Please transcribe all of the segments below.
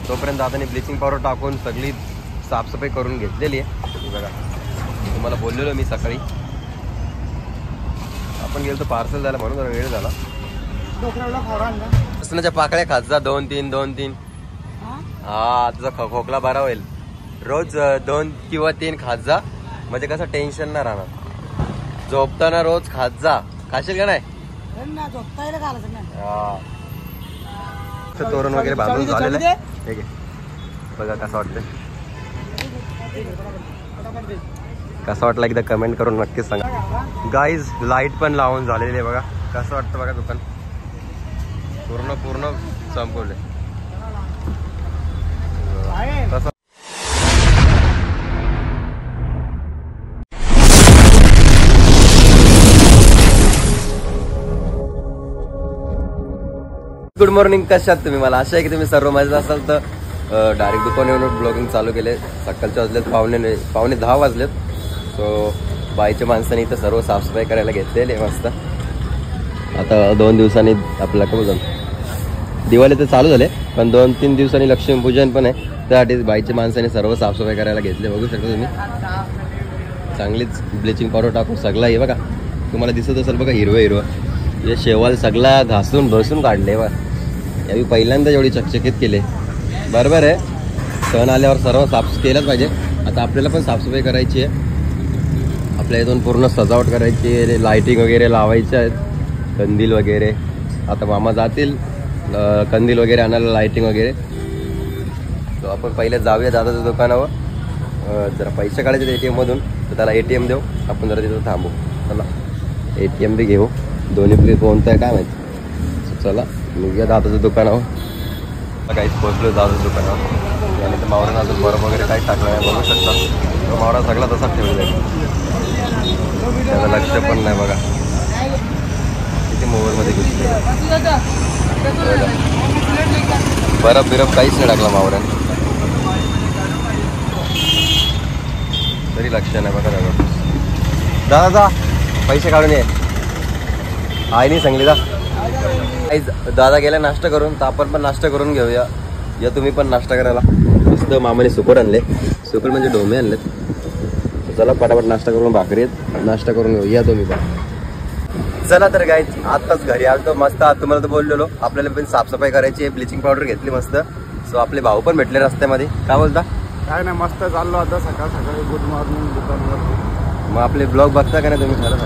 तोपर्यंत दादाने bleaching powder टाकून सगळी साफसफाई करून घेतलेली आहे बघा. तुम्हाला बोललेलो मी सकाळी आपण गेलो पार्सल झाला म्हणून जरा वेळ झाला. लसणाच्या पाकळ्या खात जा 2-3 हा तुझा खोकला बरा होईल. रोज 2 किंवा 3 खात जा म्हणजे कसं टेन्शन नाही राहणार. झोपताना रोज खात जा. खाशील का नाही? तोरण वगैरे बांधून झालेलं आहे. ठीक आहे बघा कसं वाटतं. कसं वाटलं एकदा कमेंट करून नक्कीच सांगा. गाईज लाईट पण लावून झालेली आहे बघा. कसं वाटतं बघा दुकान पूर्ण संपवले. Good morning. कशात तुम्ही? मला आशा आहे की तुम्ही सर्व मजेत असाल. तर डायरेक्ट दुकान येऊन ब्लॉगिंग चालू केले. सकाळचे वाजलेत 9:45 वाजलेत. सो बाईच्या माणसाने इथं सर्व साफसफाई करायला घेतलेली आहे मस्त. आता 2 दिवसांनी आपल्याला काय बोलतो दिवाळी तर चालू झाले पण 2-3 दिवसांनी लक्ष्मीपूजन पण आहे. त्यासाठी बाईच्या माणसाने सर्व साफसफाई करायला घेतले. बघू शकता तुम्ही चांगलीच ब्लिचिंग पावडर टाकून सगळा आहे बघा. तुम्हाला दिसत असेल बघा हिरवं हे शेवाल सगळा घासून भसून काढले बघा. यावेळी पहिल्यांदा एवढी चकचकीत केले. बरोबर आहे सण आल्यावर सर्व साफ केलंच पाहिजे. आता आपल्याला पण साफसफाई करायची आहे. आपल्या इथून पूर्ण सजावट करायची आहे. लाईटिंग वगैरे लावायच्या आहेत. कंदील वगैरे आता मामा जातील कंदील वगैरे आणायला लाईटिंग वगैरे. तर आपण पहिले जाऊया दादाच्या दुकानावर. जरा पैसे काढायचे ATM मधून तर त्याला ATM देऊ. आपण जरा तिथं थांबू. चला ATM बी घेऊ. दोन्ही कोणतं आहे काय माहिती. चला निघूया दादाच्या दुकानावर. काहीच पोहोचलो दादाच्या दुकानावर. आणि तर मावरानं अजून बर्फ वगैरे काही टाकलं आहे बघू शकता. तो मावरा सगळा तसाच ठेवलेला आहे. त्याचं लक्ष पण नाही बघा. किती मोबाईलमध्ये घुसले. बर्फ बिरफ काहीच नाही टाकला मावरानं. तरी लक्ष नाही बघा दादा. दादा पैसे काढून ये. आई नाही सांगली जा. दादा गेला नाश्ता करून तर आपण पण नाश्ता करून घेऊया. या तुम्ही पण नाश्ता करायला. मस्त मामाने सुकट आणले. सुकट म्हणजे ढोमे आणलेत. चला पटापट नाश्ता करून भाकरी नाश्ता करून घेऊ. या तुम्ही पण. चला तर गाईज आत्ताच घरी आलतो मस्त. तुम्हाला तर बोललेलो आपल्याला पण साफसफाई करायची. ब्लिचिंग पावडर घेतली मस्त. सो आपले भाऊ पण भेटले रस्त्यामध्ये. काय बोलता? काय नाही मस्त चाललो आता सकाळी गुड मॉर्निंग दुकानवर. मग आपले ब्लॉग बघता का नाही तुम्ही? खरं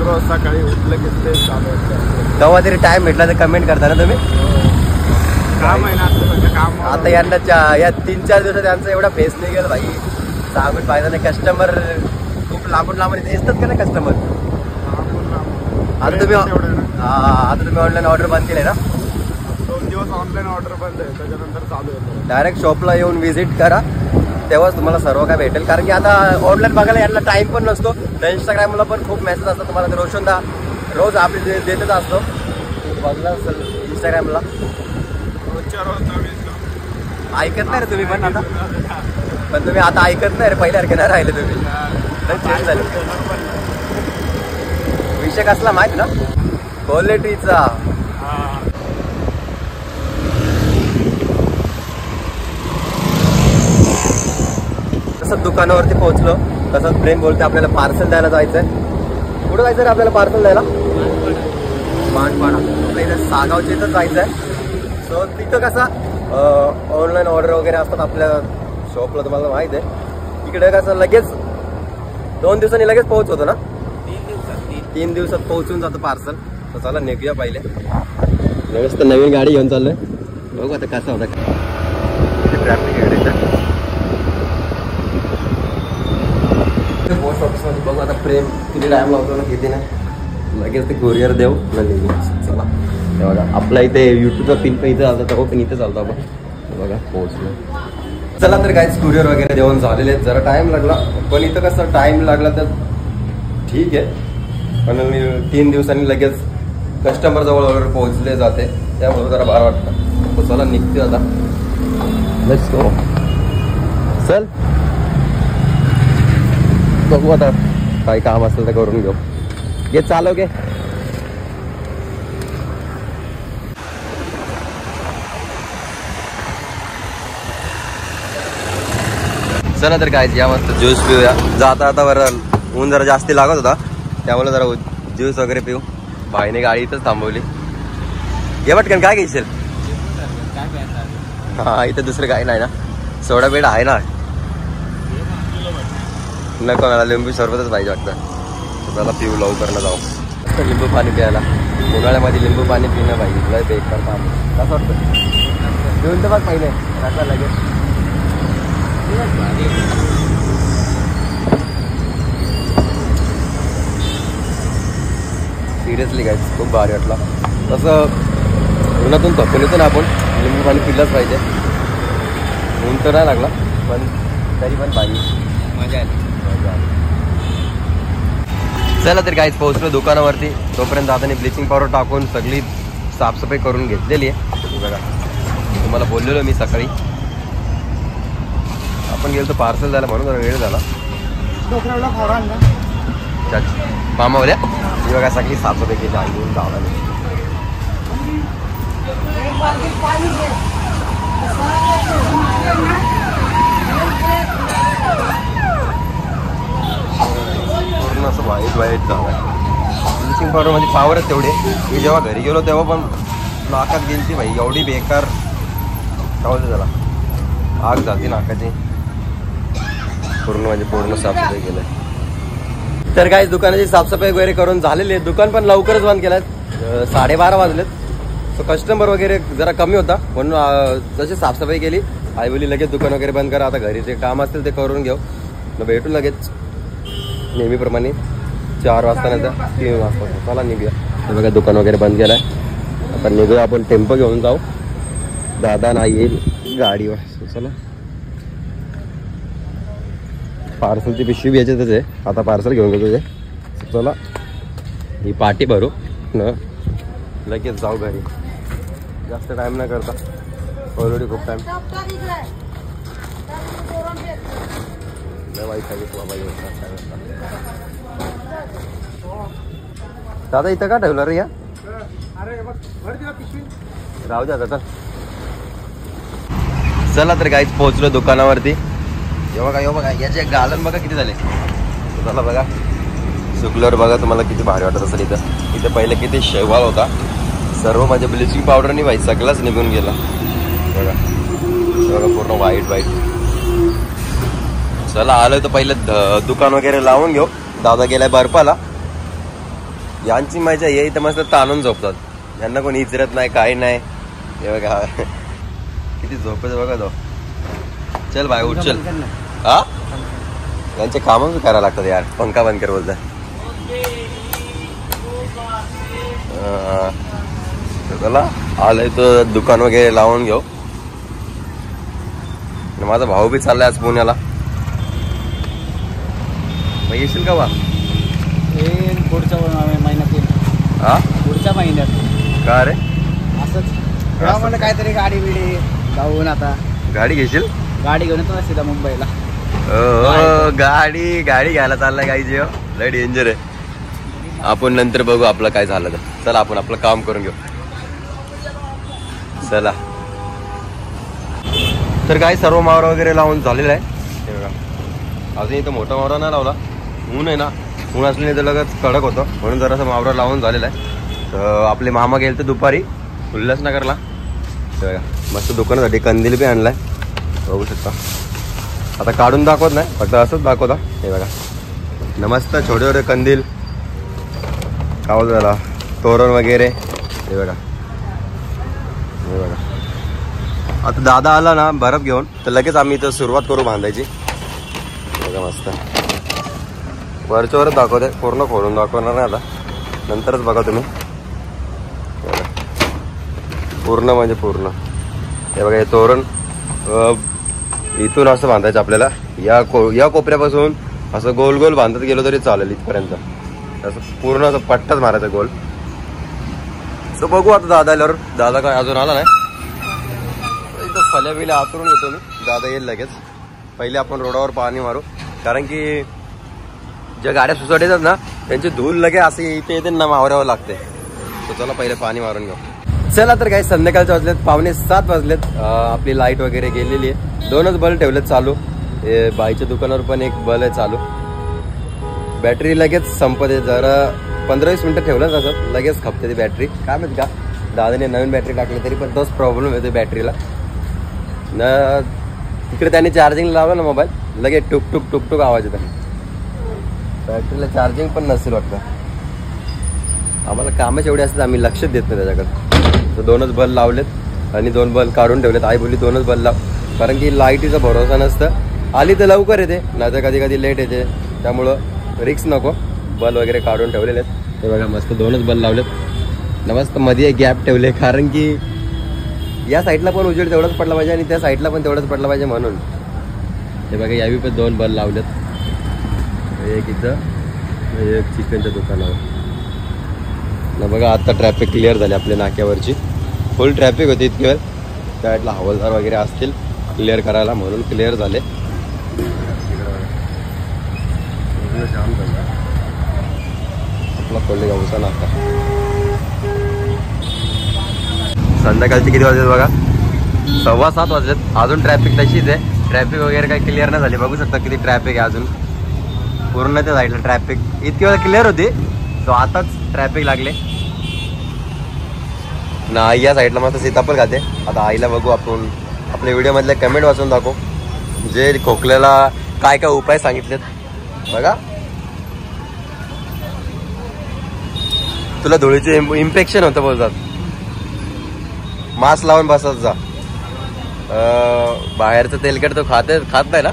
रोज सकाळी उठलं की ते चालू असतं. तेव्हा तरी टाइम भेटला तर कमेंट करता ना तुम्ही. काम आहे ना काम. आता यांना या 3-4 दिवसात त्यांचा एवढा फेस नाही गेला भाई. सांगून पाहिजे नाही. कस्टमर खूप लांबून येतात का नाही कस्टमर. आता तुम्ही ऑनलाईन ऑर्डर बंद केले ना. 2 दिवस ऑनलाईन ऑर्डर बंद आहे. त्याच्यानंतर चालू आहे. डायरेक्ट शॉपला येऊन व्हिजिट करा तेव्हाच तुम्हाला सर्व काय भेटेल. कारण की आता ऑनलाईन बघायला यांना टाइम पण नसतो. इंस्टाग्रामला पण खूप मेसेज असतात तुम्हाला. तर रोशनदा रोज आपले देतच असतो. बघला असेल इंस्टाग्रामला. ऐकत नाही रे तुम्ही पण आता. पण तुम्ही आता ऐकत नाही रे. पहिल्यासारखे नाही राहिले तुम्ही. चेंज झाले. विषय कसला माहित ना क्वालिटीचा. तसंच दुकानावरती पोहोचलो. तसंच फ्रेंड बोलते आपल्याला पार्सल द्यायला जायचंय. कुठं जायचं रे आपल्याला पार्सल द्यायला? मानपाडा. आपल्या इथं सागावच्या इथं जायचं आहे. सो तिथं कसं ऑनलाईन ऑर्डर वगैरे असतात आपल्या शॉपला. तुम्हाला माहित आहे इकडे कसं लगेच 2 दिवसांनी लगेच पोहोच होतो ना. 3 दिवसात पोहोचून जातं पार्सल. तर चला निघूया पहिले. लगेच तर नवीन गाडी घेऊन चाललोय. बघू आता कसं होतं. किती ट्रॅफिक आहे इकडे. पोस्ट ऑफिसमध्ये बघू आता प्रेम किती टाइम लावतो ना किती नाही. लगेच ते कुरिअर देऊ ना निघू. चला बघा आपला इथे युट्यूबचा पिन पण इथे चालतो. तेव्हा पण इथे चालतो आपण. बघा पोहोचलो. चला तर काहीच कुरिअर वगैरे देऊन झालेले आहेत. जरा टाइम लागला पण इथं कसं टाइम लागला तर ठीक आहे. पण 3 दिवसांनी लगेच कस्टमर जवळ ऑर्डर पोहोचले जाते. त्यामुळे जरा बरं वाटतं. तर चला निघते आता. Let's go. चल बघू आता काही काम असेल तर करून घेऊ. ये चालव घे. चला तर काय या मस्त ज्यूस पिऊया. जाता आता बरं ऊन जरा जास्ती लागत होता त्यामुळे जरा ज्यूस वगैरे पिऊ. भाईने गाडी इथंच थांबवली. ये पटकन काय घेशील? हा इथं दुसरं काही नाही ना. सोडा बेड आहे ना. नको मला लिंबू सरबतच पाहिजे वाटतं. चला पिऊ लवकर ना जाऊ. लिंबू पाणी प्यायला उन्हाळ्यामध्ये लिंबू पाणी पिणं पाहिजे. लय बेकार पाणी कसं वाटतं? पिऊन तर बघ पहिले कसा लागेल. सिरियसली काय खूप भारी वाटला. तसं उन्हातून थकून येतो ना आपण लिंबू पाणी पिलंच पाहिजे. ऊन तर नाही लागला पण तरी पण पाहिजे. मजा आली. चला तर काहीच पोहोचलो दुकानावरती. तोपर्यंत आता ब्लिचिंग पावडर टाकून सगळी साफसफाई करून घेतलेली आहे. बघा तुम्हाला बोललेलो मी सकाळी आपण गेलो तर पार्सल झालं म्हणून जरा वेळ झाला. मामा बोल्या ही बघा सगळी साफसफाई केली. आई घेऊन जावं नाही. पूर्ण असं वाईट झालं. ब्लिचिंग पावडरमध्ये पावरच तेवढे. मी जेव्हा घरी गेलो तेव्हा पण नाकात गेली ती भाई. एवढी बेकार काय झाला आग झाली नाकाची. पूर्ण साफसफाई केलं. तर काही दुकानाची साफसफाई वगैरे करून झालेली आहे. दुकान पण लवकरच बंद केलं. 12:30 वाजलेत. तो कस्टमर वगैरे जरा कमी होता म्हणून जशी साफसफाई केली आई बोली लगेच दुकान वगैरे बंद करा. आता घरी जे काम असतील ते करून घेऊ. मग भेटू लगेच नेहमीप्रमाणे 4 वाजता नाही तर 3 वाजता. चला निघूया. हे बघा दुकान वगैरे बंद केलं आहे. आता निघूया आपण. टेम्पो घेऊन जाऊ. दादा नाही येईल गाडीवर. चला पार्सलची पिशवी बी याच्यातच आहे. आता पार्सल घेऊन घेतो तुझे. चला ही पाटी भरू न लगेच जाऊ घरी. जास्त टाइम नाही करता. ऑलरेडी खूप टाइम दादा इथं का ठेवलं रे या? राहू द्या आता. चला तर काहीच पोहोचलो दुकानावरती. हे बघा याचे गालन बघा किती झाले. चला बघा सुकल्यावर बघा तुम्हाला किती भारी वाटत असेल. इथं पहिले किती शेवाळ होता. सर्व माझ्या ब्लिचिंग पावडरनी भाई सगळंच निघून गेला. बघा पूर्ण वाईट. चला आलोय तर पहिले दुकान वगैरे लावून घेऊ. दादा गेलाय बर्फाला. यांची मजा ये इथं मस्त ताणून झोपतात. यांना कोणी इचरत नाही काही नाही. हे बघा किती झोपत बघा तो. चल बाय उठ चल. हा यांचे कामच करायला लागतात यार. पंखा बंद कर बोलतात. चला आलंय तर दुकान वगैरे लावून घेऊ. माझा भाऊ बी चाललाय आज पुण्याला. मग येशील का बा? पुढच्या महिन्यात येईल. हा पुढच्या महिन्यात का रे? असंच म्हणलं काहीतरी गाडी बिडी जाऊन. आता गाडी घेशील? गाडी घेऊन येतो ना सीधा मुंबईला. गाडी घ्यायला चाललाय काही जीव. लय डेंजर आहे. आपण नंतर बघू आपलं काय झालं तर. चला आपण आपलं काम करून घेऊ. चला तर काय सर्व मावरा वगैरे लावून झालेला आहे. हे बघा अजून इथं मोठा मावरा नाही लावला. ऊन आहे ना. ऊन असल्याने तर लगेच कडक होतं म्हणून जरासा मावरा लावून झालेला आहे. तर आपले मामा गेले तर दुपारी उल्हासनगरला. बघा मस्त दुकानासाठी कंदील बी आणलाय बघू शकता. आता काढून दाखवत नाही फक्त असंच दाखवता. हे बघा नमस्त छोटे कंदील काय झाला तोरण वगैरे. हे बघा आता दादा आला ना बर्फ घेऊन तर लगेच आम्ही इथं सुरुवात करू बांधायची. बघा मस्त वरच्यावरच दाखवते. पूर्ण खोलून दाखवणार नाही आता. नंतरच बघा तुम्ही. पूर्ण म्हणजे पूर्ण. हे बघा हे तोरण इथून असं बांधायचं आपल्याला. या कोपऱ्यापासून असं गोल गोल बांधत गेलो तरी चालेल इथपर्यंत. असं पूर्ण असं पट्टाच मारायचा गोल. सो बघू आता दादा आल्यावर. दादा काय अजून आला नाही. इथं फल्या बिल्या आतरून येतो मी. दादा येईल लगेच. पहिले आपण रोडावर पाणी मारू कारण की ज्या गाड्या सुसाट येतात ना त्यांची धूल लगे असे इथे येते ना मावऱ्यावर लागते. तर चला पहिले पाणी मारून घेऊ. चला तर काही संध्याकाळचे वाजलेत 6:45 वाजलेत. आपली लाईट वगैरे गेलेली आहे. 2च बल्ब ठेवलेत चालू. बाईच्या दुकानावर पण एक बल्ब आहे चालू. बॅटरी लगेच संपते. जरा 15-20 मिनिटं ठेवलं तसं लगेच खपते ती बॅटरी. काय माहिती का दादाने नवीन बॅटरी टाकली तरी पण तोच प्रॉब्लेम येतो बॅटरीला न. तिकडे त्याने चार्जिंग लावलं ना मोबाईल लगेच टुक टुक टुक टुक आवाज येतो. बॅटरीला चार्जिंग पण नसेल वाटतं. आम्हाला कामच एवढे असतात आम्ही लक्षच देत नाही त्याच्याकडे. तर 2च बल्ब लावलेत आणि 2 बल्ब काढून ठेवलेत. आई बोलली 2च बल्ब लाव कारण की लाईटीचा भरोसा नसतं. आली तर लवकर येते नाही तर कधी कधी लेट येते. त्यामुळं रिक्स नको. बल्ब वगैरे काढून ठेवलेले आहेत. ते बघा मस्त 2च बल्ब लावलेत. मस्त मध्ये गॅप ठेवले कारण की या साईडला पण उजेड तेवढाच पडला पाहिजे आणि त्या साईडला पण तेवढाच पडला पाहिजे म्हणून. हे बघा यावी पण 2 बल्ब लावलेत. एक इथं एक चिकनच्या दुकानावर ना. बघा आता ट्रॅफिक क्लिअर झाली आपल्या नाक्यावरची. फुल ट्रॅफिक होती इतकी वेळ. त्या साईडला हवालदार वगैरे असतील क्लिअर करायला म्हणून क्लिअर झाले. जाम झाला आपला कोल्हे गावचा नाका. संध्याकाळचे किती वाजलेत बघा 7:15 वाजलेत. अजून ट्रॅफिक तशीच आहे. ट्रॅफिक वगैरे काही क्लिअर नाही झाली. बघू शकता किती ट्रॅफिक आहे अजून. पूर्ण त्या साईडला ट्रॅफिक इतकी वेळ क्लिअर होती तो आताच ट्रॅफिक लागले ना. आई या साईडला मस्त सीताफळ खाते. आता आईला बघू आपण आपल्या व्हिडिओमधले कमेंट वाचून दाखवू जे खोकल्याला काय काय उपाय सांगितलेत. बघा तुला धुळीचे इन्फेक्शन होतं बोलतात. मास्क लावून बसत जा. बाहेरचं तेलकट तो खात नाही ना.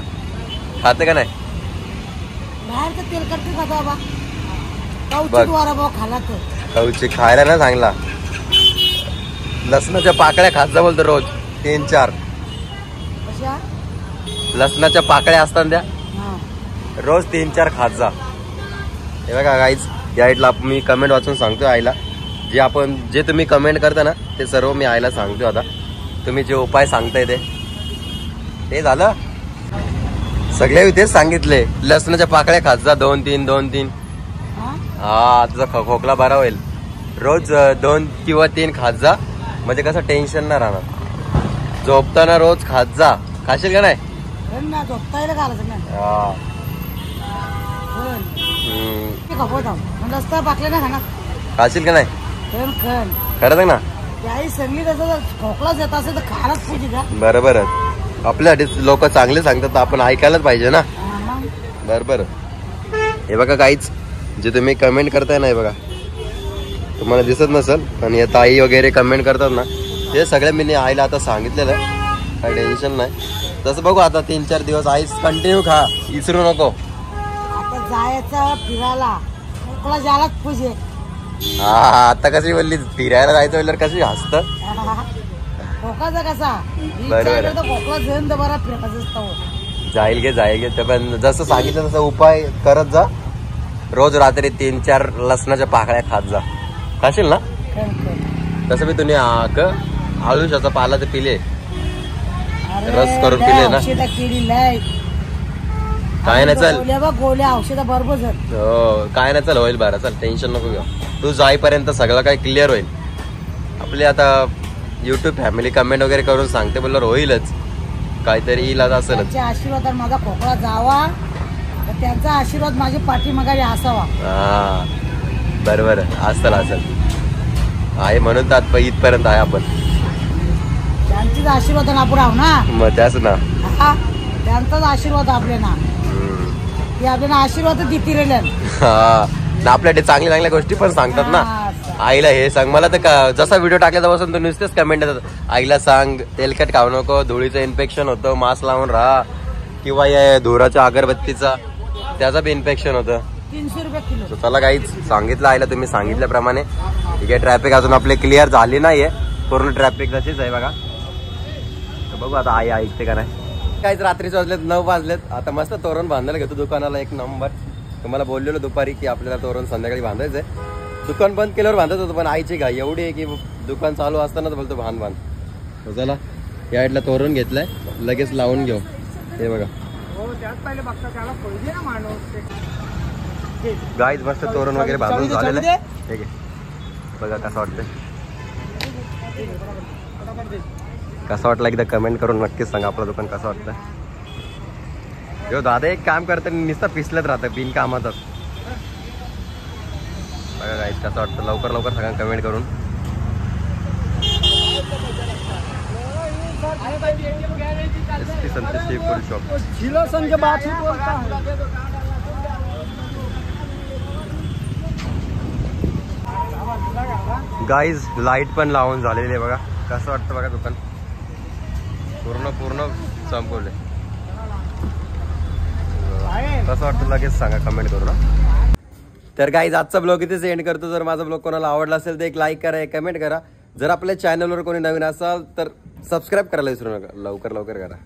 खाते का नाही बाहेरचं तेलकट खाता बाबा. कौची खायला ना चांगला. लसणाच्या पाकळ्या खात जा बोलतो रोज 3-4. लसणाच्या पाकळ्या असतात त्या रोज 3-4 खात जा. हे बघा गाईज या साईडला मी कमेंट वाचून सांगतो आईला. जे तुम्ही कमेंट करता ना ते सर्व मी आईला सांगतो. आता तुम्ही जे उपाय सांगताय ते झालं सगळे तेच सांगितले. लसणाच्या पाकळ्या खात जा 2-3. हा तुझा खोकला बरा होईल. रोज 2 किंवा 3 खात जा म्हणजे कसं टेन्शन नाही राहणार. झोपताना रोज खात जा. खाशील का नाही. खाशील का नाही खरंच ना. खोकलाच येत असेल तर खायलाच पाहिजे का. बरोबर आपल्यासाठी लोक चांगले सांगतात आपण ऐकायलाच पाहिजे ना. बरोबर. हे बघा काहीच जे तुम्ही कमेंट करताय ना बघा तुम्हाला दिसत नसेल पण या ताई वगैरे कमेंट करतात ना ते सगळे मी आईला आता सांगितलेलं आहे. काही टेन्शन नाही. तसं बघू आता 3-4 दिवस आईस कंटिन्यू खा. विसरू नको. आता जायचं फिरायला खोकला जायलाच पाहिजे. हा आता कशी बोलली फिरायला जायचं बोलल्यावर कशी हसत. खोकाचा कसा बरोबर खोकला घेऊन तर बरा फिरायचं जाईल गे. ते पण जसं सांगितलं तसं उपाय करत जा. रोज रात्री 3-4 लसणाच्या पाकळ्या खात जा. खाशील ना. तसं मी तुम्ही आळूशाचा पाला ते पिले रस करून पिले ना. काय नाही चल गोळ्या औषध बरोबर. हो काय नाही चल होईल बरं. चल टेन्शन नको घेऊ. तू जाईपर्यंत सगळं काही क्लिअर होईल. आपली आता युट्यूब फॅमिली कमेंट वगैरे करून सांगते बोलल्यावर होईलच. काहीतरी इलाज असेलच. आशीर्वाद माझा खोकला जावा त्यांचा आशीर्वाद माझी पाठीमागे असावा. हा बरोबर असेल आहे म्हणून तर इथपर्यंत आहे आपण. त्यांचीच आशीर्वाद आपण आहो ना. मग त्याच ना त्यांचाच आशीर्वाद आपले ना. ते आपल्याला आशीर्वाद देती राहिले. आपल्याकडे चांगल्या गोष्टी पण सांगतात ना. आईला हे सांग. मला तर जसा व्हिडिओ टाकल्यापासून तर नुसतेच कमेंट येतात आईला सांग तेलकट खाऊ नको धुळीचं इन्फेक्शन होतं मास्क लावून राहा किंवा या धुराच्या अगरबत्तीचा त्याचा बी इन्फेक्शन होतं. 300 रुपये किलो. चला काहीच सांगितलं आईला तुम्ही सांगितल्याप्रमाणे. ठीक आहे. ट्रॅफिक अजून आपले क्लिअर झाली नाहीये. पूर्ण ट्रॅफिक तशीच आहे बघा. बघू आता आई ऐकते का नाही. काहीच रात्रीचे वाजलेत 9 वाजलेत. आता मस्त तोरण बांधायला घेतो दुकानाला 1 नंबर. तुम्हाला बोललेलो दुपारी की आपल्याला तोरण संध्याकाळी बांधायचंय. दुकान बंद केल्यावर बांधत होतो पण आईची घाई एवढी आहे की दुकान चालू असतानाच बोलतो बांध. चला या साईडला तोरण घेतलंय लगेच लावून घेऊ. हे बघा गाईज मस्त तोरण वगैरे बांधून झालेलं आहे. ठीक आहे बघा कसं वाटतंय. कसं वाटलं एकदा कमेंट करून नक्कीच सांगा आपलं दुकान कसं वाटतं. जो दादा एक काम करतं नुसतं पिसलत राहतं बिन कामातच. बघा गाईस कसं वाटतं, लवकर लवकर सगळ्यांना कमेंट करून. Santosh seafood shop. Guys light पण लावून झालेली आहे बघा. कसं वाटतं बघा दुकान पूर्ण संपवले. कसं वाटतं लगेच सांगा कमेंट करू ना. तर गाईज आजचा ब्लॉग इथेच एंड करतो. जर माझा ब्लॉग कोणाला आवडला असेल तर एक लाईक करा, एक कमेंट करा. जर आपल्या चॅनलवर कोणी नवीन असाल तर सबस्क्राईब करायला विसरू नका. लवकर करा.